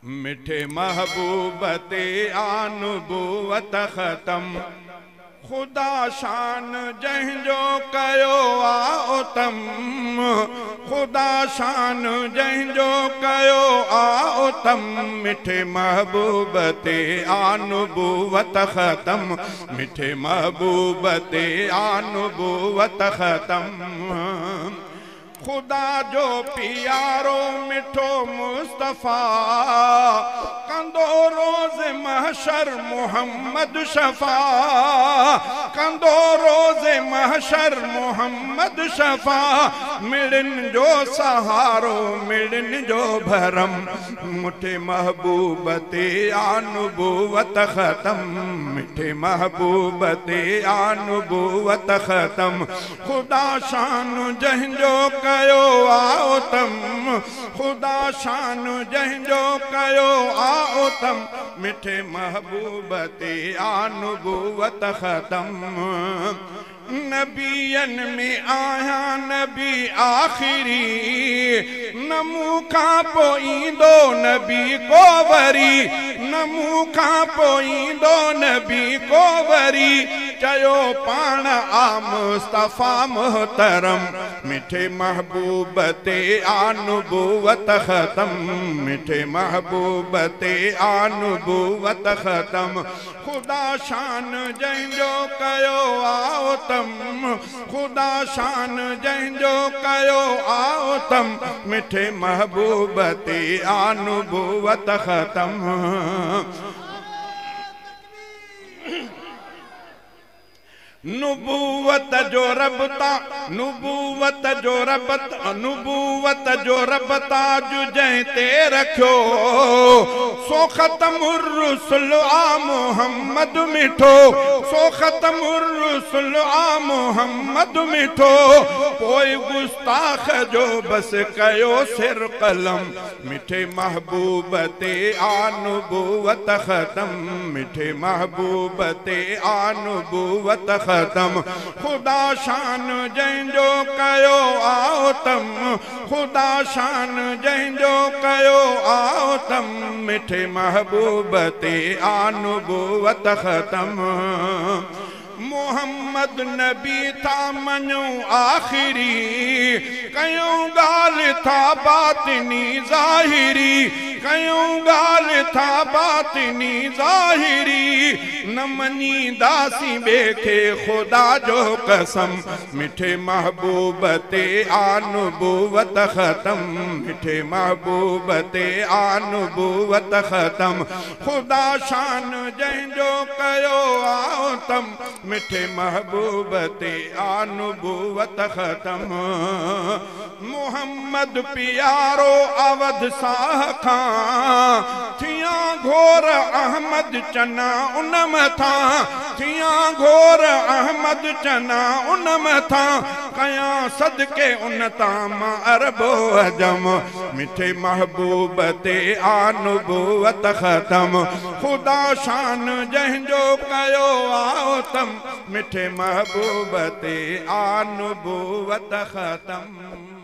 मिठे महबूब ते आनुबूवत ख़त्म। खुदा शान जंहिंजो कयो आ उतम, खुदा शान जंहिंजो कयो आ उतम। मिठे महबूब ते आनुबूवत ख़त्म, मिठे महबूब ते आनुबूवत ख़त्म। खुदा जो प्यारो मिठो मुस्तफ़ा कंदो रोज़ महशर मोहम्मद शफ़ा, कंदो रोज़ महशर मोहम्मद शफ़ा। मिड़न जो सहारो मिड़न जो भरम, मिठे महबूब ते आनुबूवत ख़त्म, मिठे महबूब ते आनुबूवत ख़त्म। खुदा शान जंहिंजो कयो आ उतम, खुदा शान जंहिंजो कयो आ उतम। मिठे महबूब ते आनुबूवत ख़त्म। नबियन में आया नबी आखिरी, न मूं खां पोइ ईंदो नबी को वरी, न मूं खां पोइ ईंदो नबी को वरी। चयो पाण आ मुस्तफ़ा मोहतरम, मिठे महबूब ते आनुबूवत ख़त्म, मिठे महबूब ते आनुबूवत ख़त्म। खुदा शान जंहिंजो कयो आ उतम, खुदा शान जंहिंजो कयो आ उतम। मिठे महबूब ते आनुबूवत ख़त्म। नुबूवत जो रबता, नुबूवत जो रबत, नुबूवत जो रबता जो जंहिं ते रखियो, सो ख़त्मुर रुसुल आ मोहम्मद मिठो, सो ख़त्मुर रुसुल आ मोहम्मद मिठो। पोइ गुस्ताख जो बस कयो सिर कलम, मिठे महबूब ते आनुबूवत ख़त्म, मिठे महबूब ते आनुबूवत ख़त्म। खुदा शान जंहिंजो कयो आ उतम, खुदा शान जंहिंजो कयो आ उतम। मिठे महबूब ते आनुबूवत ख़त्म। मोहम्मद नबी था मञो आखिरी, कयूं ॻाल्हि था बातिनी ज़ाहिरी, कयूं ॻाल्हि था बातिनी ज़ाहिरी। न मञीदासीं ॿिए खे ख़ुदा जो कसम, मिठे महबूब ते आनुबूवत ख़त्म, मिठे महबूब ते आनुबूवत ख़त्म। खुदा शान जंहिंजो कयो आ उतम, मिठे महबूब ते आनुबूवत ख़त्म। मोहम्मद प्यारो अवध साह खां, थिया घोर अहमद चना उन मथां, थिया घोर अहमद चना उन मथां। कयां सदके उन तां मां अरबो अजम, मिठे महबूब ते आनुबूवत ख़त्म। खुदा शान जंहिंजो कयो आ उतम, मिठे महबूब ते आनुबूवत ख़त्म।